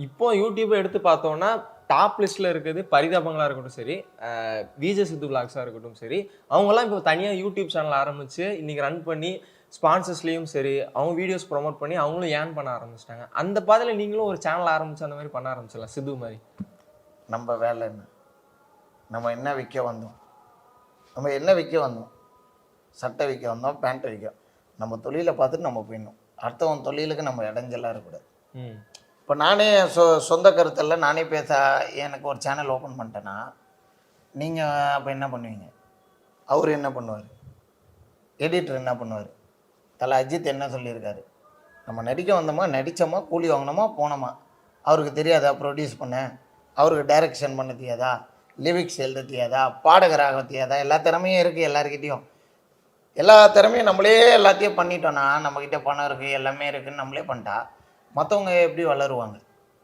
இப்போ யூடியூப் எடுத்து பார்த்தோம்னா டாப் லிஸ்ட்ல இருக்குது பரிதாபங்களா இருக்கட்டும் சரி, விஜே சித்து விலாக்ஸா இருக்கட்டும் சரி, அவங்கலாம் இப்போ தனியா யூடியூப் சேனல் ஆரம்பிச்சு இன்னைக்கு ரன் பண்ணி ஸ்பான்சர்ஸ்லயும் சரி, அவங்க வீடியோஸ் ப்ரோமோட் பண்ணி அவங்களும் ஏர்ன் பண்ண ஆரம்பிச்சிட்டாங்க. அந்த பாதையில நீங்களும் ஒரு சேனல் ஆரம்பிச்சு அந்த மாதிரி பண்ண ஆரம்பிச்சிடலாம் சித்து மாதிரி. நம்ம வேலை என்ன? நம்ம என்ன விற்க வந்தோம்? நம்ம என்ன விற்க வந்தோம்? சட்டை விற்க வந்தோம், பேண்ட் விற்க. நம்ம தொழிலை பார்த்துட்டு நம்ம போயிடணும். அடுத்தவன் தொழிலுக்கு நம்ம இடைஞ்சலாக இருக்கக்கூடாது. இப்போ நானே சொந்த கருத்தில் நானே பேச எனக்கு ஒரு சேனல் ஓப்பன் பண்ணிட்டேன்னா நீங்கள் அப்போ என்ன பண்ணுவீங்க? அவர் என்ன பண்ணுவார்? எடிட்டர் என்ன பண்ணுவார்? தலை அஜித் என்ன சொல்லியிருக்காரு? நம்ம நடிக்க வந்தோமா, நடித்தோமா, கூலி வாங்கினோமா, போனோமா? அவருக்கு தெரியாதா ப்ரொடியூஸ் பண்ண? அவருக்கு டைரக்ஷன் பண்ண தெரியாதா? லிரிக்ஸ் எழுத தெரியாதா? பாடகராக தெரியாதா? எல்லா திறமையும் இருக்குது எல்லாருக்கிட்டேயும். எல்லா திறமையும் நம்மளே எல்லாத்தையும் பண்ணிட்டோன்னா, நம்மக்கிட்ட பணம் இருக்குது எல்லாமே இருக்குதுன்னு நம்மளே பண்ணிட்டா மற்றவங்க எப்படி வளருவாங்க?